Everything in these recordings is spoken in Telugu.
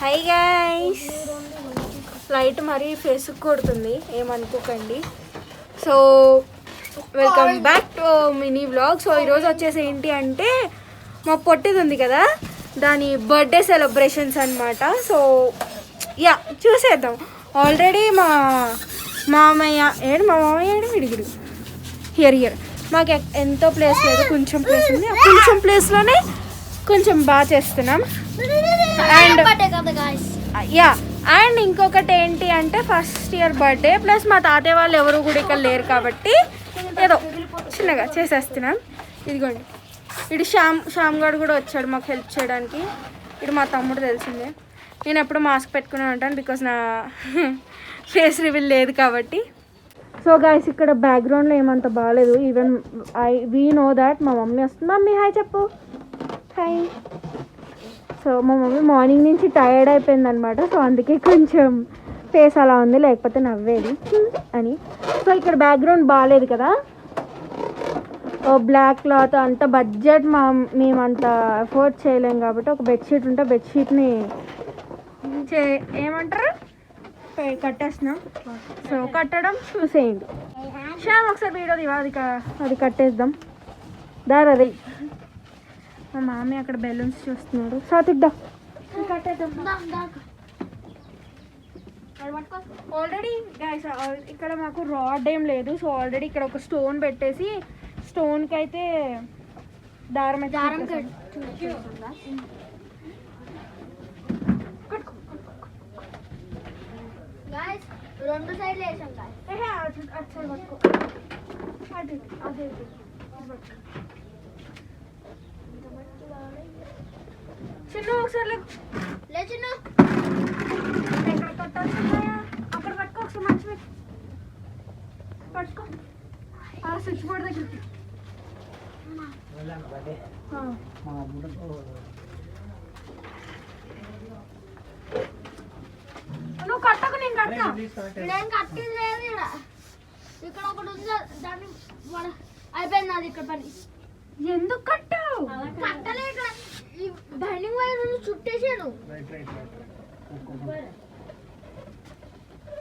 హై గైస్, లైట్ మరీ ఫేస్ కొడుతుంది, ఏమనుకోకండి. So welcome back to mini vlog. So ఈరోజు వచ్చేసి ఏంటి అంటే మా పొట్టిది ఉంది కదా, దాని బర్త్డే సెలబ్రేషన్స్ అనమాట. సో యా చూసేద్దాం. ఆల్రెడీ మా మామయ్య ఏడు విడిగిడు హియర్ మాకు ఎంతో ప్లేస్ లేదు, కొంచెం ప్లేస్ ఉంది. కొంచెం ప్లేస్లోనే కొంచెం బాగా చేస్తున్నాం. అండ్ ఇంకొకటి ఏంటి అంటే ఫస్ట్ ఇయర్ బర్త్డే ప్లస్ మా తాతయ్య వాళ్ళు ఎవరు కూడా ఇక్కడ లేరు కాబట్టి ఏదో చిన్నగా చేసేస్తున్నాం. ఇదిగోండి, ఇటు శ్యామ్ గారు కూడా వచ్చాడు మాకు హెల్ప్ చేయడానికి. ఇటు మా తమ్ముడు తెలిసిందే. నేను ఎప్పుడు మాస్క్ పెట్టుకుని ఉంటాను బికాస్ నా ఫేస్ రివీల్ లేదు కాబట్టి. సో గైస్, ఇక్కడ బ్యాక్గ్రౌండ్లో ఏమంత బాగాలేదు. Even we know that. మా మమ్మీ వస్తుంది. మమ్మీ హాయ్ చెప్పు. హాయ్. సో మా మమ్మీ మార్నింగ్ నుంచి టైర్డ్ అయిపోయింది అనమాట. సో అందుకే కొంచెం ఫేస్ అలా ఉంది, లేకపోతే నవ్వేది అని. సో ఇక్కడ బ్యాక్గ్రౌండ్ బాగాలేదు కదా, బ్లాక్ క్లాత్ అంత బడ్జెట్ మేమంత అఫోర్డ్ చేయలేం కాబట్టి ఒక బెడ్షీట్ ఉంటే బెడ్షీట్ని ఏమంటారు కట్టేస్తున్నాం. సో కట్టడం చూసేయండి. శ్యామ్ ఒకసారి వీడియో అది కట్టేద్దాం. దారి మా మామీ అక్కడ బెలూన్స్ చూస్తున్నాడు. సాతిద్దా కట్టేద్దాం. ఆల్రెడీ గైస్ ఇక్కడ మాకు రాడ్ ఏం లేదు. సో ఆల్రెడీ ఇక్కడ ఒక స్టోన్ పెట్టేసి స్టోన్కి అయితే దారం రెండు సైడ్లు వేసాం. చిన్న ఒకసారి చిన్న ఎక్కడ కొట్టాల్సిందా అక్కడ పట్టుకో. ఒకసారి మంచి పట్టుకో ఆ స్విచ్ బోర్డ్ దగ్గరికి. నువ్వు కట్టకు, నేను కట్టా. నేను కట్టింది లేదు. ఇక్కడ ఒకటి ఉంది, దాన్ని అయిపోయింది అది ఇక్కడ పని. ఎందుకు కట్టావు? కట్టలే, ఇక్కడ బైండింగ్ వైర్ చుట్టేసాను.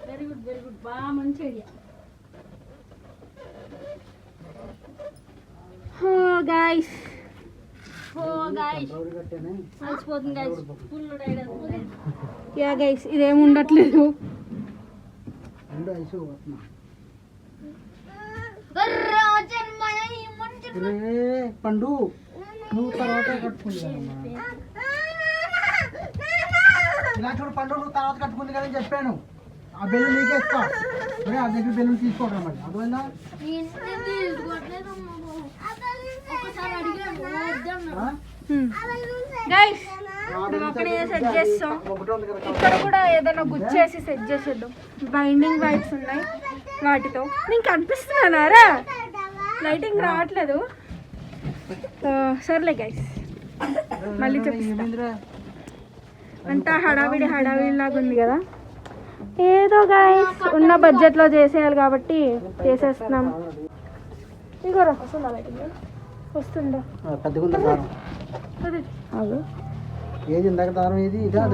వెరీ గుడ్, వెరీ గుడ్, బాగా మంచి ఐడియా. గైస్ అలసిపోతుంది గైస్, ఫుల్ టైర్డ్ అవుతుంది. యా గైస్, ఇదేమి ఉండట్లేదు. పండు నువ్వు తర్వాత కట్టుకుంది ఇలా చూడు. పండు నువ్వు తర్వాత కట్టుకుంది కదా అని చెప్పాను. ఆ బెలూన్ నీకే ఇస్తా. ఆ దగ్గర బెలూన్ తీసుకోవడం మరి అర్థమైందా? గైస్ అక్కడ సెట్ చేస్తాం. ఇక్కడ కూడా ఏదైనా గుచ్చేసి సెట్ చేసేద్దాం. బైండింగ్ వైర్స్ ఉన్నాయి, వాటితో. నేను కనిపిస్తున్నానారా? లైటింగ్ రావట్లేదు. సర్లే గైస్, మళ్ళీ చూపిస్తా. అంతా హడావిడి లాగా ఉంది కదా. ఏదో గైస్ ఉన్న బడ్జెట్లో చేసేయాలి కాబట్టి చేసేస్తున్నాం. ఇంకో వస్తుందా లైటింగ్? వస్తుందా? ఏది ఇందాక దారం ఏది ఇదా?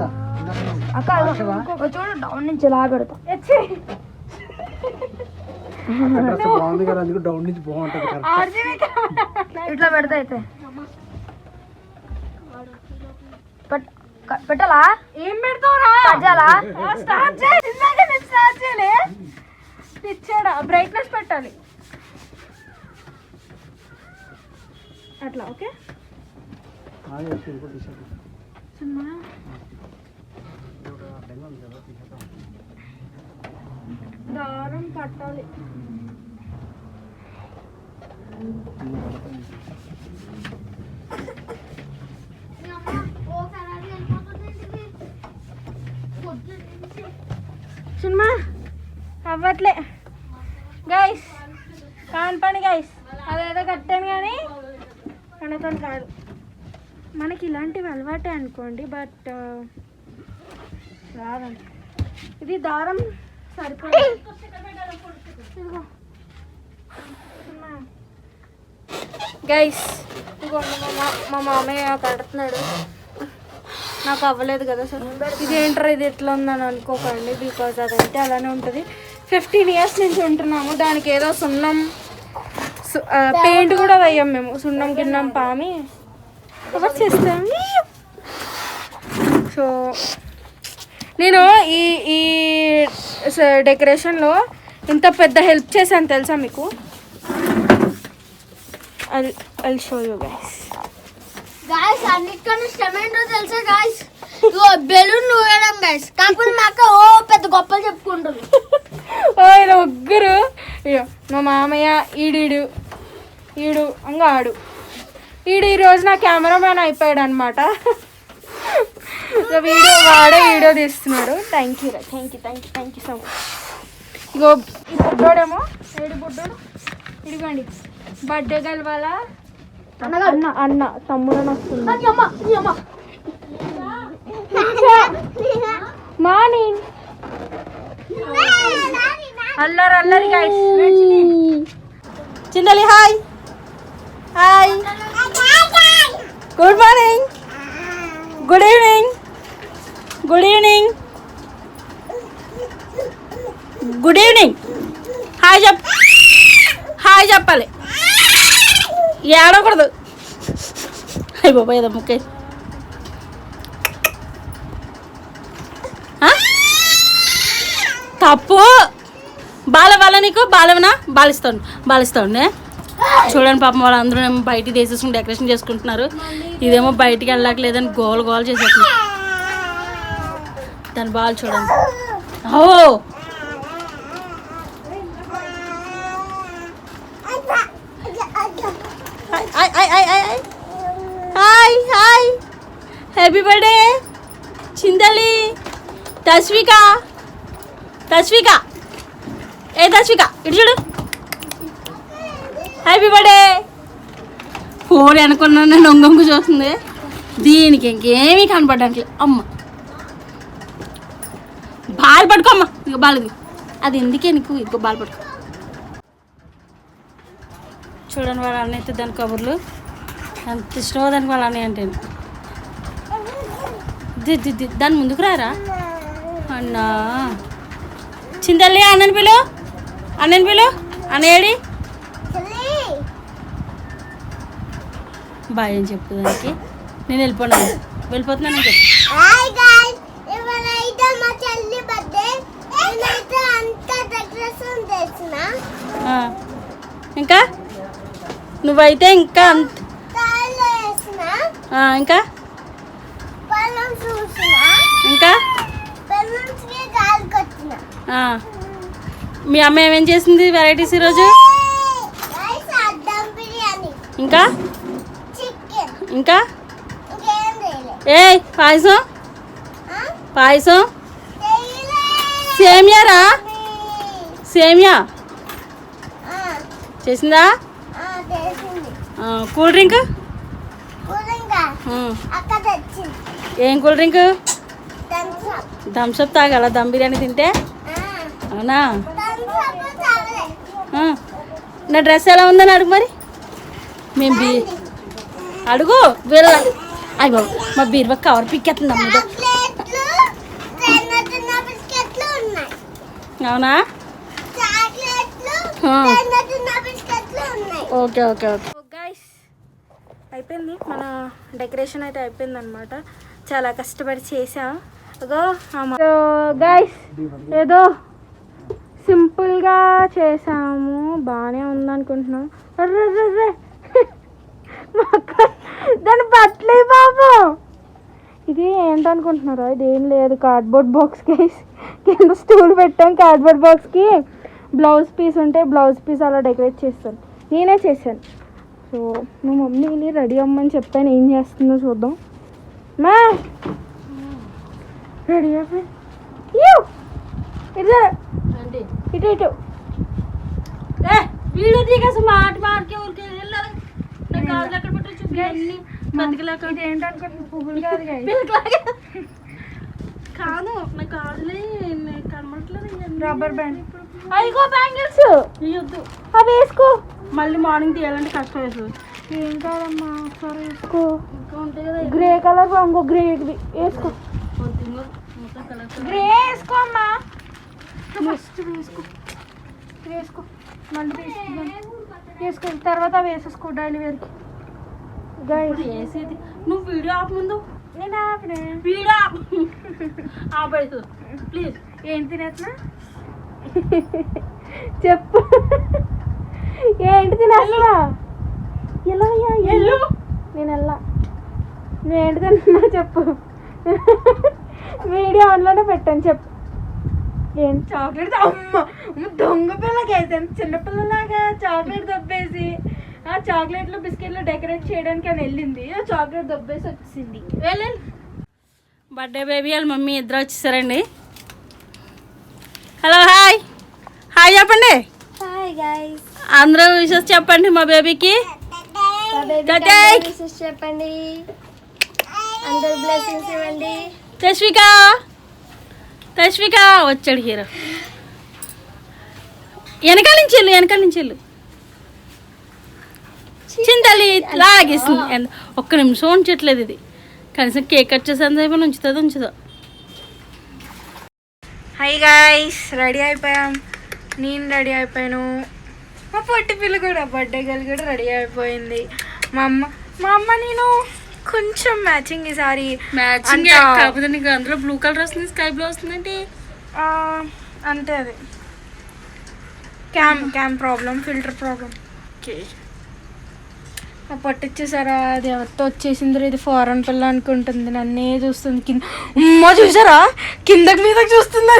చూడు, డౌన్ నుంచి లాగడతా. బాగుంది కదా, అందుకు డౌన్ నుంచి బాగుంటుంది. ఇట్లా పెడతా అయితే పెట్టాలా? ఏం పెడతావురా? స్టార్ట్ చేయలే. ఇచ్చాడా? బ్రైట్నెస్ పెట్టాలి అట్లా. ఓకే, దారం పట్టాలి. సినిమా అవ్వట్లే గైస్, కాని పని గైస్. అదేదో కట్టాను కానీ మనతో కాదు. మనకి ఇలాంటివి అలవాటే అనుకోండి, బట్ రాదండి. ఇది దారం సరిపోదు. గైస్ ఇదిగోండి, మా మామయ్య కడుతున్నాడు. నాకు అవ్వలేదు కదా సార్. ఇదేంటారు ఇది ఎట్లా ఉందని అనుకోకండి, బికాజ్ అదైతే అలానే ఉంటుంది. 15 years నుంచి ఉంటున్నాము. దానికి ఏదో సున్నం పెయింట్ కూడా వేయం మేము, సున్నం గిన్నం పామి కవర్ చేస్తాం. సో నేను ఈ ఈ డెకరేషన్లో ఇంత పెద్ద హెల్ప్ చేశాను తెలుసా మీకు. I'll show you guys. Guys అన్నిటికన్నా ఇష్టం ఏంటో తెలుసా గాయస్, ఇగో బెలూన్ వేయడం గాయస్. కాకపోతే మాకు ఓ పెద్ద గొప్పలు చెప్పుకుంటుంది. ఇలా ముగ్గురు, ఇగో మా మామయ్య ఈడు ఈడు ఇంకా ఆడు ఈడు ఈరోజు నా కెమెరామ్యాన్ అయిపోయాడు అనమాట. వీడియో తీస్తున్నాడు. Thank you so much. ఇగో ఈ బుడ్డోడేమో ఏడు బుడ్డోడు ఇదిగోండి, బర్త్డే గల్ వాళ్ళ అన్న తమ్ముడు అని వస్తుంది. మార్నింగ్ అల్లరి గైస్. చిందలి hi hi, good morning, good evening, good evening, good evening. Hi చెప్పాలి, ఏడకూడదు. అయ్యి బాబాయ్ ఏదో ముక్కే. తప్పు బాల నీకు బాలవనా బాలిస్తాను. చూడండి పాపం వాళ్ళందరూ ఏమో బయటికి తీసేసుకుని డెకరేషన్ చేసుకుంటున్నారు. ఇదేమో బయటికి వెళ్ళాక లేదని గోల చేసేస్తుంది. దాని బాల్ చూడండి. ఓ హాయ్ హ్యాపీ బర్త్డే చిందలి. తస్విక ఇటు చూడు. Happy birthday. ఫోన్ అనుకున్నాను నేను, ఒంగొంగు చూస్తుంది. దీనికి ఇంకేమీ కనపడడానికి. అమ్మ బాల్ పట్టుకో అమ్మ, ఇక బాలది అది ఎందుకే నీకు, ఇంకో బాల్ పట్టుకో. చూడండి వాళ్ళ అన్న అయితే దాని కబుర్లు అంత ఇష్టమో దానికి వాళ్ళ అన్నయ్య అంటే. దాని ముందుకు రారా అన్నా. చింతల్లి అన్నని పిలు, అన్నయ్యడి బాయ్ అని చెప్పు దానికి. నేను వెళ్ళిపోతున్నాను చెప్పు. ఇంకా నువ్వైతే ఇంకా ఇంకా మీ అమ్మ ఏమేం చేసింది వెరైటీస్ ఈరోజు? ఇంకా ఏ పాయసం సేమియా చేసిందా? కూల్ డ్రింక్ ఏం కూల్ డ్రింక్? థమ్స్అప్ తాగాల దమ్ బిర్యానీ తింటే? అవునా? నా డ్రెస్ ఎలా ఉందని అడుగు మరి. మేము అడుగు వీళ్ళ. అయ్యి బాబు మా బీరువా కవర్ పిక్కెత్తుంది అమ్మ. అవునా? ఓకే గైస్ అయిపోయింది మన డెకరేషన్ అయితే అయిపోయింది అనమాట. చాలా కష్టపడి చేసాం. గైస్ ఏదో సింపుల్గా చేసాము, బాగానే ఉందనుకుంటున్నాం. దాని బట్టలే బాబు. ఇది ఏంటనుకుంటున్నారా? ఇది ఏం లేదు, కార్డ్బోర్డ్ బాక్స్. గైస్ కింద స్టూల్ పెట్టాం, కార్డ్బోర్డ్ బాక్స్కి బ్లౌజ్ పీస్ ఉంటే బ్లౌజ్ పీస్ అలా డెకరేట్ చేస్తాను, నేనే చేశాను. సో మా మమ్మీని రెడీ అమ్మని చెప్పాను, ఏం చేస్తుందో చూద్దాం. మా రెడీ అయిపోయి ఇటు వీడియో దిగా స్మార్ట్ మార్కే ఊరికే వెళ్ళాలి. ఏంటనుకుంటున్నా పువ్వులు కాదు కాదు, నాకు కాదులే కనబడట్లేదు. రబ్బర్ బ్యాండ్ అయిగో బ్యాంగిల్స్ ఇవ్వద్దు, అవి వేసుకో. మళ్ళీ మార్నింగ్ తీయాలంటే కష్టం వేసు. ఏం కాదమ్మా ఒకసారి వేసుకో. గ్రే కలర్ ఇంకో గ్రే వేసుకో, గ్రే వేసుకో అమ్మా, ఫస్ట్ వేసుకో, వేసుకో మళ్ళీ వేసుకో, తర్వాత వేసేసుకో డైలీ వేర్కి. నువ్వు వీడియో ఆపు ముందు. నేను ఆపినా వీడియో ఆపేసు ప్లీజ్. ఏం తినేస్తున్నా చెప్పు, ఏంటి తినేస్తున్నా? ఎలా ఎల్లు, నేను వెళ్ళా, నువ్వేంటి తింటున్నా చెప్పు, వీడియో ఆన్లోనే పెట్టాను చెప్పు. ఏంటి చాక్లెట్? అమ్మ దొంగ పిల్లకి అయితే చిన్నపిల్లలాగా చాక్లెట్ దబ్బేసి ఆ చాక్లెట్లు బిస్కెట్లు డెకరేట్ చేయడానికి అని వెళ్ళింది, ఆ చాక్లెట్ దబ్బేసి వచ్చింది. వెళ్ళి బర్త్డే బేబీ వాళ్ళ మమ్మీ ఇద్దరు వచ్చేసారండి. హలో హాయ్ హాయ్ చెప్పండి. హాయ్ గైస్, అందరూ విషెస్ చెప్పండి మా బేబీకి. చెప్పండి, అందరు బ్లెస్సింగ్స్ ఇవ్వండి. తస్విక తస్విక వచ్చాడు హీరో. వెనకాల నుంచి వెళ్ళు చింతలి లాగేస్తుంది. ఒక్క నిమిషం ఉంచట్లేదు ఇది, కనీసం కేక్ కట్ చేసి అంత ఉంచుతుందో. హాయ్ గాయ్స్, రెడీ అయిపోయాం, నేను రెడీ అయిపోయాను, మా పొట్టి పిల్ల కూడా బర్త్డే గర్ల్ కూడా రెడీ అయిపోయింది. మా అమ్మ నేను కొంచెం మ్యాచింగ్ ఈసారి మ్యాచింగ్ కాకపోతే నీకు అందులో బ్లూ కలర్ వస్తుంది, స్కై బ్లూ వస్తుందండి. అంతే, అది cam problem, filter problem. Okay, పట్టించేసారా? అది ఎవరితో వచ్చేసిందో, ఇది ఫారెన్ పిల్ల అనుకుంటుంది, నన్నే చూస్తుంది. కింద అమ్మ చూసారా, కిందకి మీదకి చూస్తుంది.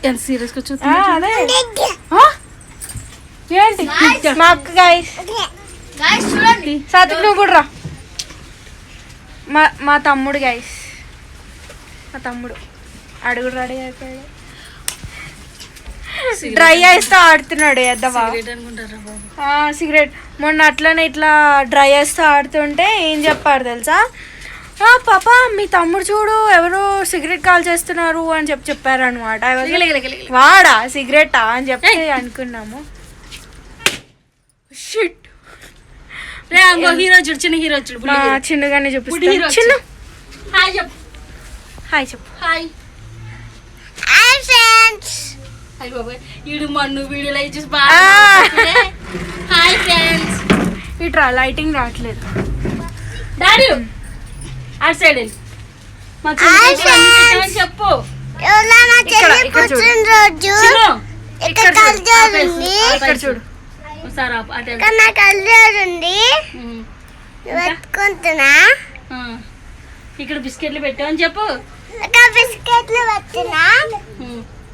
ఎంత సీరియస్గా అదే ఏంటి మా అక్క గాయస్, చూడండి. సాత్విక్ నువ్వు కూడా రా. మా తమ్ముడు గాయస్, మా తమ్ముడు అడుగుడు రెడీ అయిపోయాడు, డ్రై ఐస్ తో ఆడుతున్నాడు. ఎద్దవా సిగరెట్. మొన్న అట్లనే ఇట్లా డ్రై ఐస్ తో ఆడుతుంటే ఏం చెప్పారు తెలుసా? పాప మీ తమ్ముడు చూడు ఎవరు సిగరెట్ కాల్ చేస్తున్నారు అని చెప్పారు అనమాట. వాడా సిగరెటా అని చెప్పి అనుకున్నాము. షిట్, హీరో చూడు, చిన్న హీరో చూడు, చిన్నగానే చూపిస్తాను. చిన్న హాయ్ చెప్పు, హాయ్ చెప్పు. హాయ్ హాయ్ బాబాయ్. ఈడు మన్ను వీడియోలో చూసి బాగా హాయ్ ఫ్రెండ్స్. ఇట్రా లైటింగ్ రావట్లేదు. డాడీ అటు సైడ్ వెళ్ళి మా చెల్లి చెప్పు. ఇక్కడ చూడు, ఒకసారి ఇక్కడ బిస్కెట్లు పెట్టామని చెప్పు.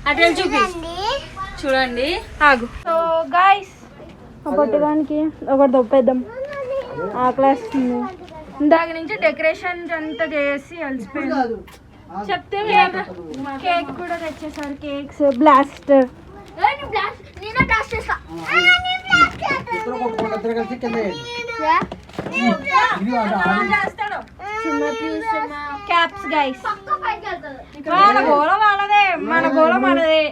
అటు చూపి చూడండి. ఆగు. సో గాయ్స్, పొట్టడానికి ఒకటి దొప్పేద్దాం, ఆకలేస్తుంది. ఇందాక నుంచి డెకరేషన్ అంతా చేసి అలసిపోయింది. చెప్తే కేక్ కూడా తెచ్చేసారు, కేక్స్, బ్లాస్టర్. క్యాప్స్ గైస్, వాళ్ళ గోళ వాళ్ళదే, మన గోళ మనదే.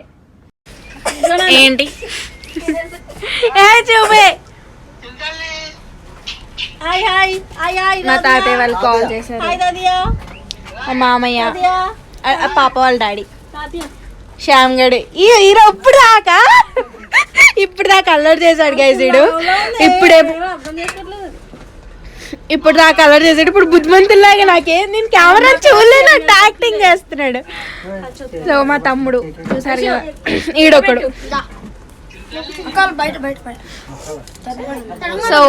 ఏంటి చూపే. మా తాతయ్య వాళ్ళు కాల్ చేశారు, మా మామయ్య, పాప వాళ్ళ డాడీ, శ్యామ్ గడు. హీరో ఇప్పుడు దాకా అల్లరి చేశాడు గైస్. ఇప్పుడు దాకా అల్లరి చేశాడు, ఇప్పుడు బుద్ధిమంతుల్లాగా నేను కెమెరా చూడలేను, యాక్టింగ్ చేస్తున్నాడు. సో మా తమ్ముడు చూసారు కదా, ఈడొకడు. సో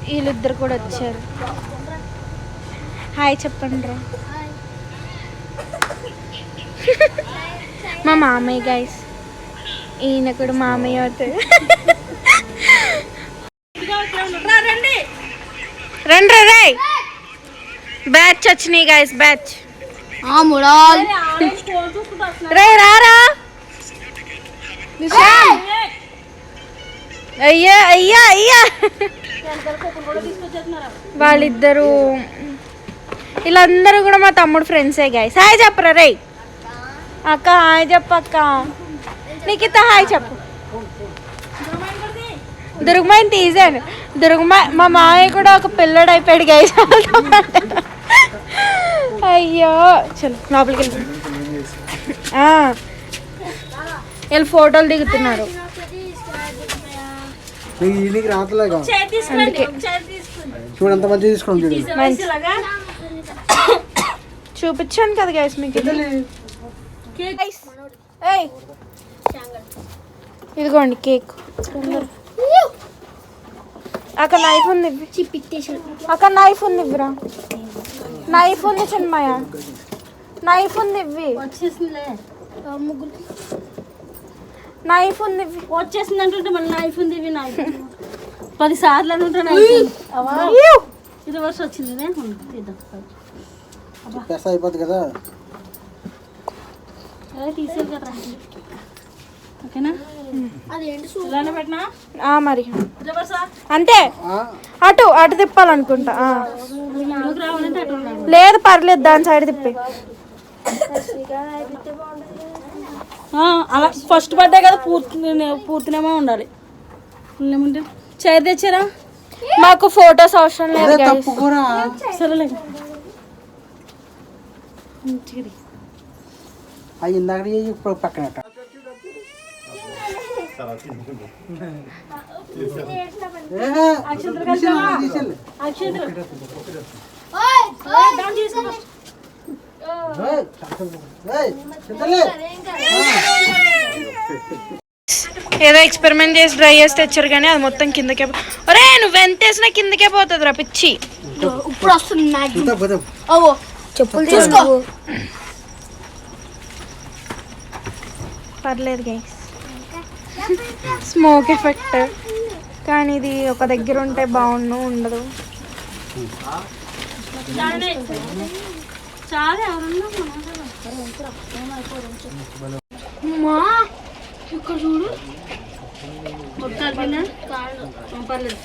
వీళ్ళిద్దరు కూడా వచ్చారు. హాయ్ చెప్పండి రా. మా మామయ్య గైస్, ఈయన కూడా మామయ్య అవుతాడు. రండి రే, బ్యాచ్ వచ్చినాయి గైస్, బ్యాచ్. రే రారా, అయ్యా అయ్యా అయ్యా. వాళ్ళిద్దరు వీళ్ళందరూ కూడా మా తమ్ముడు ఫ్రెండ్సే గైస్. హాయ్ చెప్పరా రే. అక్క హాయ్ చెప్పు అక్క. నిఖిత హాయ్ చెప్పు. దుర్గమాయిని తీసాను. మా మామయ్య కూడా ఒక పిల్లడు అయిపోయాడు గైస్. అయ్యో చలో లోపలికి వెళ్ళి వీళ్ళు ఫోటోలు దిగుతున్నారు. నీకు రావట్లేదు అందుకే చూడు ఎంత మంచిగా తీసుకోండి. చూపించాను కదా గైస్ మీకు. ఏయ్, ఇదిగోండి కేక్. అక్కడ నైఫ్ ఉంది అక్కడ నైఫ్ ఉంది ఇవ్వరా. నైఫ్ ఉంది చిన్మయ, నైఫ్ ఉంది ఇవ్వి. నైఫ్ ఉంది ఇవ్వి. వచ్చేసింది అంటుంటే మళ్ళీ నైఫ్ ఉంది ఇవి నైఫ్ 10 సార్లు అని ఉంటా ఇది వర్ష వచ్చింది పెద్ద అయిపోద్ది కదా. తీసేది కదా ఓకేనా. ఇలానే పెట్టినా మరి అంతే. అటు అటు తిప్పాలనుకుంటా. రావాలంటే అటు లేదు పర్లేదు, దాని సైడ్ తిప్పి. అలా ఫస్ట్ బర్త్డే కదా పూర్తినేమో ఉండాలి. ఏముంటే చైర్ తెచ్చారా? మాకు ఫొటోస్ అవసరం లేదు guys. సరేలే అవి ఇందాక ఇప్పుడు పక్కన ఏదో ఎక్స్పెరిమెంట్ చేసి డ్రై చేసి తెచ్చారు కానీ అది మొత్తం కిందకే. ఒరే నువ్వు ఎంత వేసినా కిందకే పోతుంది రా పిచ్చి. ఇప్పుడు వస్తుంది చెప్పులు తీసుకో. పర్లేదు గైస్, స్మోక్ ఎఫెక్ట్. కానీ ఇది ఒక దగ్గర ఉంటే బాగుండు, ఉండదు. చాలా ఇక్కడ చూడు పర్లేదు.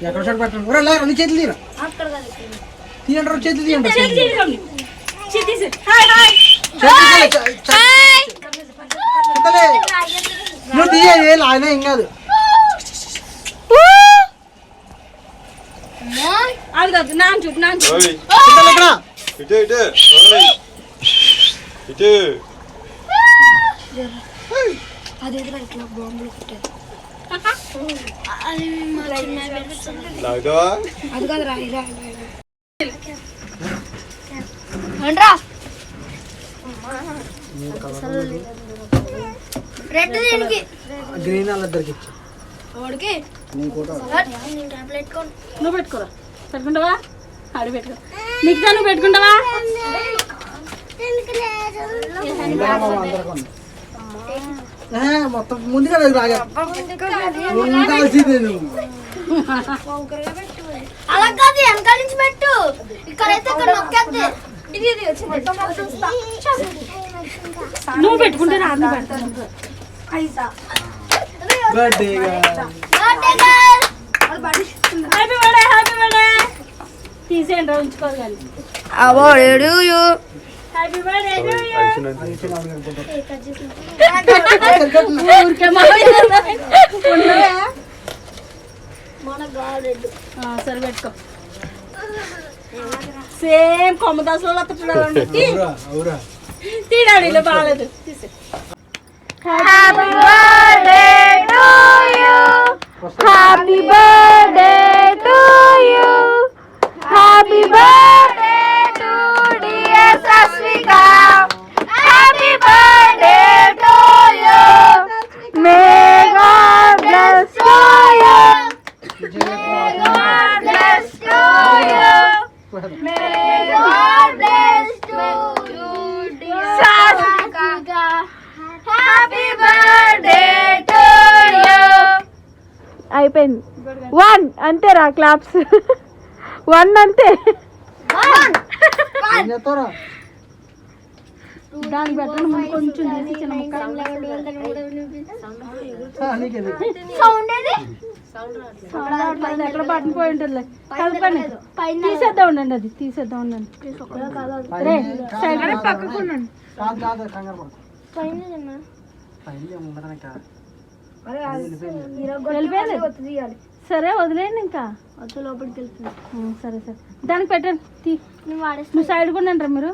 ఎక్కడ పెట్టండి చేతులు తీరా తీయండి చేతులు తీయండి. నువ్వు తీయాలి ఆయన ఏం కాదు. గ్రీన్ వాళ్ళిద్దరికి నువ్వు పెట్టుకోరా. పెట్టుకుంటావా? ఆడి పెట్టుకో. నీకు నువ్వు పెట్టుకుంటావా? మొత్తం ముందుగా ఉండాల్సిందే నువ్వు. అలా కాదు, వెనకాల నుంచి పెట్టు. ఇక్కడైతే నువ్వు పెట్టుకుంటే రాదు. తీసేయండి ఉంచుకోదు కానీ. సరే పెట్టుకో. సేమ్ కొమ్మదాసులో తీడాడు ఇలా బాగాలేదు. తీసే happy birthday to you, happy birthday to you, happy birthday to dear Sasvika, happy birthday to you, may God bless to you, may God bless to you, may God bless to you Sasvika, happy birthday to you. అయిపోయింది. 1 అంతేరా క్లాప్స్. 1 అంతే. దానికి పెట్టండి ముందు కొంచెం తీసి చిన్న ముక్క. సౌండ్ ఏది సౌండ్ రావట్లేదు, ఎక్కడ బటన్ పోయి ఉంటుంది. కలపండి, తీసేద్దాం ఉండండి, అది తీసేద్దాం ఉండండి. రే సైడ్ పక్కకు ఉండండి. కాదు కంగారు పడకు. పైన చిన్న పైన ఏముండదు ఇంకా. వెళ్ళిపోయింది. సరే వదిలేయండి ఇంకా. లోపలికి వెళ్తుంది. సరే సరే దానికి పెట్టండి. నువ్వు వాడేస్తా నువ్వు సైడ్ కూడా ఉంటారు మీరు.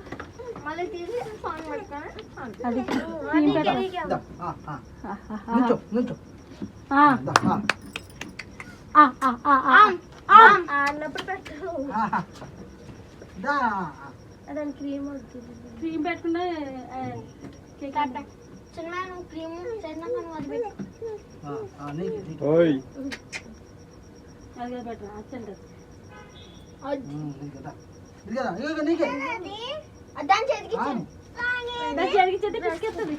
మళ్ళీ తీసి సాంగ్ పెట్టుకొని అది క్రీమ్ పెట్టండి. దా, నుంచో నుంచో. ఆ, దా, ఆ, ఆ, ఆ, ఆ. అన్నప్పుడు పెట్టు దా. దాని క్రీమ్ వస్తుంది క్రీమ్ పెట్టుకుంటే చిన్న నువ్వు క్రీమ్ చిన్న అది పెట్టు నీకే, నీకే. అది పెట్టండి. అచ్చండి నీకే, దా. ఇది కదా, ఇదిగో నీకే. దాని చేతికి ఆ, జరిగితే పిసికేస్తుంది.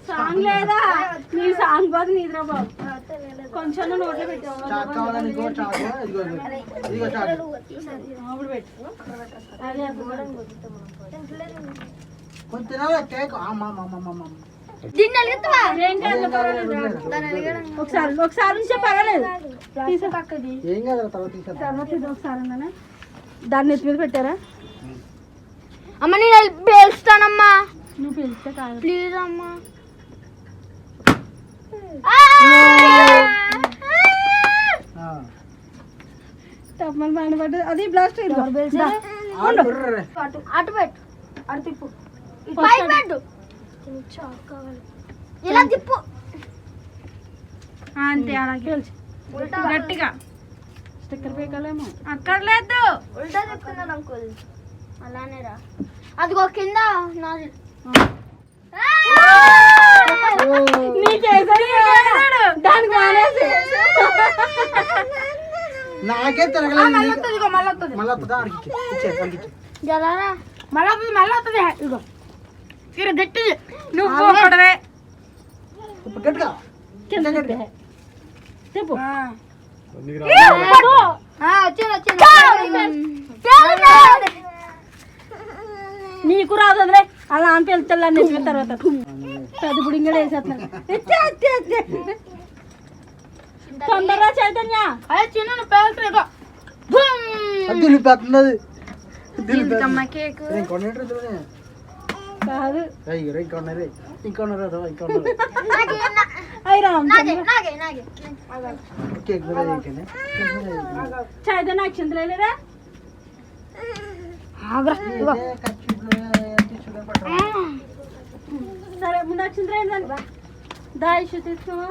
సాంగ్ లేదా నీ సాంగ్ బాధ నీదిరా బాబు. కొంచెం నోట్లో పెట్టావు చాకు కావాలా నీకో? చాకు, ఇదిగో ఇదిగో. ఇదిగో చాకు. అప్పుడు పెట్టు. అదే కొంచెం తినాలా కేక్? అమ్మా అమ్మా అమ్మా అమ్మా. దీన్ని అడుగుతావా ఏం కాదు, పర్వాలేదు. ఒకసారి ఒకసారి నుంచే పర్వాలేదు. తీసే పక్కది ఏం కాదు, తర్వాత తీసేద్దాం. తర్వాత ఇది ఒకసారి ఉందనే దాన్ని ఎత్తి మీద పెట్టారా? అమ్మ నేను పేలుస్తానమ్మా నువ్వు పిలిస్తే కాదు. ప్లీజ్ అమ్మా ఆ. తప్పమని బాగా పడ్డది. అది బ్లాస్ట్ ఆడు బుర్రరే. అటు పెట్టు అడు తిప్పు. పై పెట్టు ఇలా తిప్పు అంతే అలాగే గట్టిగా. స్టిక్కర్ పేకాలేమో అక్కర్లేదు. ఉల్టా తిప్పుతున్నాడు అంకుల్ అలానే రా అదిగో కింద నాది దానికి మానేసి నాకే తిరగలేదు. మళ్ళీ వస్తుంది. మళ్ళీ వస్తుంది. మళ్ళీ వస్తుందా? అడిగి ఇచ్చే, అడిగి ఇచ్చే. జలారా మళ్ళీ వస్తుంది. మళ్ళీ వస్తుంది. ఇదిగో ఇక్కడ గట్టిది. నువ్వు ఒకడవే ఇప్పుడు గట్టిగా. కింద గట్టి చెప్పు. నీకు రాదు అదే అలా అని పెళ్తాను నిజమే. తర్వాత పెద్ద బుడింగా వేసేస్తున్నాను. తొందరగా చైతన్య అదే చిన్న పేలుతుంది. దిలిపేస్తున్నది. కేక్ ఇంకొన్నట్టు కాదు. ఇంకొన్నది ఇంకొన్నారు ఇంకొన్నారు. అయ్యి రామ్ కేక్ కూడా చేయకండి. చైతన్య అక్షంతలు లేరా? సరే ముందు అక్షంతలు ఏంటండి దాయిషు తీసుకోవా.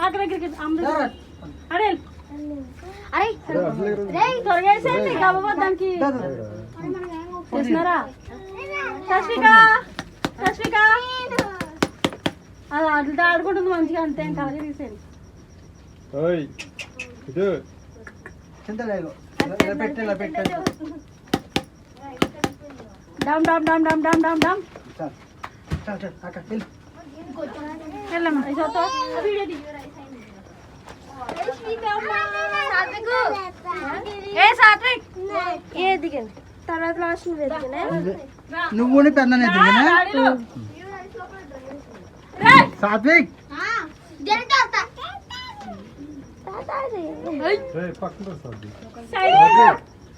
అక్కడ దగ్గరికి అడే అరే త్వరగా వేసేయండి. గబగబా దానికి చేసినారా? సస్విక సస్విక అది అట్లా ఆడుకుంటుంది మంచిగా. అంతే ఇంకా అలాగే తీసేయండి. చింతలేదు. ఇలా పెట్టి ఇలా పెట్టండి. డమ్ డమ్ డమ్ డమ్ డమ్ డమ్ డమ్ చాలు చాలు చాలు అక్క వెళ్ళు. వెళ్ళమ్మా. ఏ సాత్విక్ దిగండి తర్వాత లాస్ట్ నువ్వు కూడా పెద్దనే దిగినా సాత్విక్.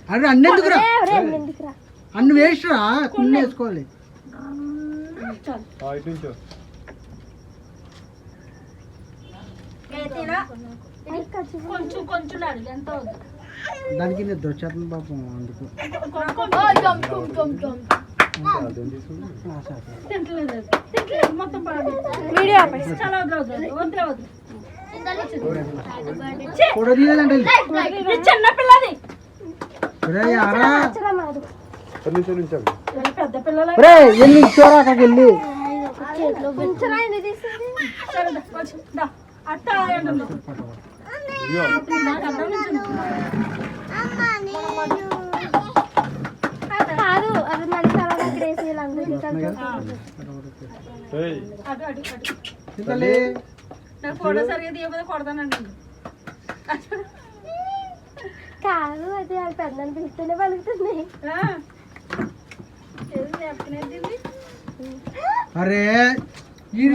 అరే అన్ని ఎందుకురా? అన్ని వేస్ట్ రా. కొన్ని వేసుకోవాలి. కొంచెం కొంచెం ఎంత దానికి నేను దొచ్చేస్తుంది పాపం అందుకు. మొత్తం వీడియో చాలా వద్దు. ఫోటో తీయాలంటే చిన్న పిల్లది. పెద్ద పిల్లలు ఎన్ని ఇచ్చారా అక్కడికి వెళ్ళి? అట్ట కాదు అది మళ్ళీ చాలా దగ్గర వేసి నాకు ఫోటో సరిగా తీయకపోతే కొడతానండి. కాదు అది వాళ్ళ పెద్దని పిలిస్తేనే పలుకుతుంది. అరే ఈ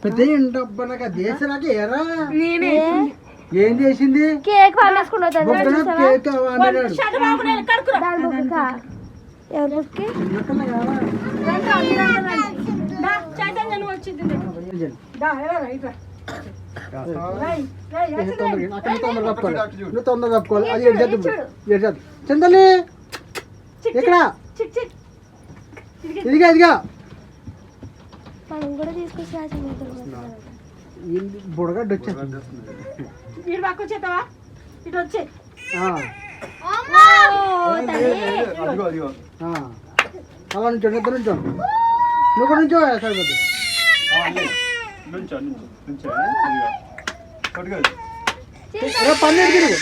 పెద్ద డబ్బనక దేశరాక ఏరా నేనే ఏం చేసింది కేక్ వాళ్ళేసుకుంటా బొక్కన కేక్ అన్నాడు ఎవరి బుక్కి చైతన్య నువ్వు వచ్చింది నువ్వు తొందరగా కప్పుకోవాలి అది ఏడు చందలి ఎక్కడ ఇదిగా ఇదిగా మనం కూడా తీసుకొచ్చి బుడగడ్డ వచ్చేది వీడు పక్క వచ్చేస్తావా ఇటు వచ్చే అలా నుంచోండి ఇద్దరు నుంచోండి నువ్వు కూడా నుంచో సరిపోద్ది పన్నెండు తిరుగు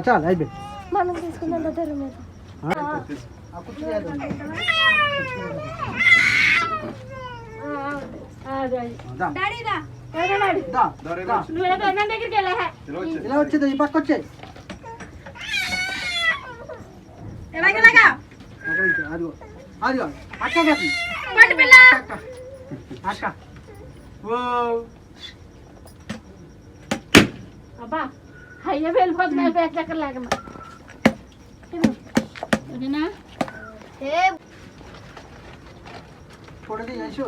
చాలు అయిపోయింది మనం తీసుకుందాం తెర మీద ఇలా వచ్చేది ఈ పక్క వచ్చాయి అదిగో అదిగో అక్క అక్క ఓ అబ్బా అయ్యే వెళ్ళిపోతున్నాయి బ్యాగ్ చక్కర లేకుండా పొడది యశు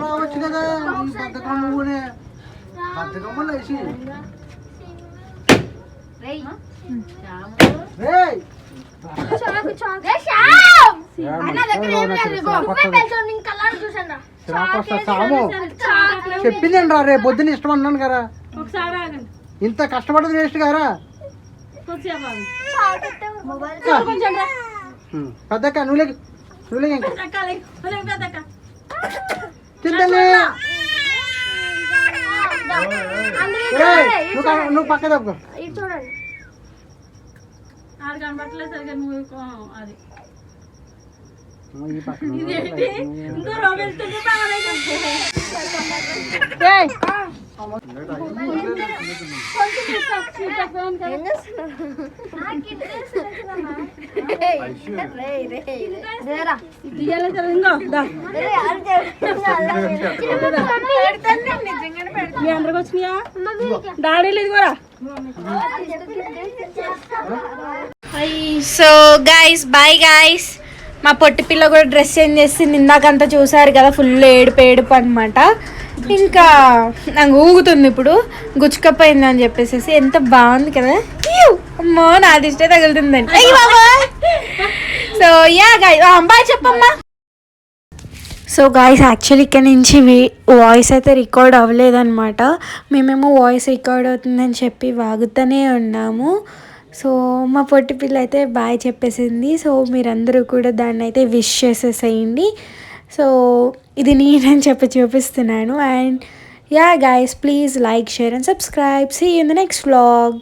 రావచ్చు కదా ఈ బద్దకం నువ్వునే బద్దకం వల్ల వేసి సాము చెప్పిందండి రా రేపు పొద్దున్న ఇష్టం అన్నాను కదా ఇంత కష్టపడదు వేస్ట్ గారా పెద్దక్క నువ్వు చింతలే నువ్వు పక్క తప్పుకో చూడండి కనబట్టలేదు సరిగా నువ్వు అది ఈ పక్క ఇంకో రో వెళ్తుంది మీ అందరికి వచ్చినాయా డాడీ లేదు కూడా సో గైస్ బాయ్ గైస్ మా పొట్టి పిల్ల కూడా డ్రెస్ చేంజ్ చేసింది ఇందాకంతా చూసారు కదా ఫుల్ ఏడుపు అనమాట ఇంకా నాకు ఊగుతుంది ఇప్పుడు గుచ్చుకపోయింది అని చెప్పేసి ఎంత బాగుంది కదా అమ్మో నా దిష్టే తగులుతుందండి సో యా గాయ్ బాయ్ చెప్పమ్మా సో గాయస్ యాక్చువల్లీ ఇక్కడ నుంచి వాయిస్ అయితే రికార్డ్ అవ్వలేదన్నమాట మేమేమో వాయిస్ రికార్డ్ అవుతుందని చెప్పి వాగుతూనే ఉన్నాము సో మా పొట్టి పిల్ల అయితే బాయ్ చెప్పేసింది సో మీరందరూ కూడా దాన్ని అయితే విష్ చేసేసేయండి సో ఇది నేనని చెప్పి చూపిస్తున్నాను and ya guys please like share and subscribe see in the next vlog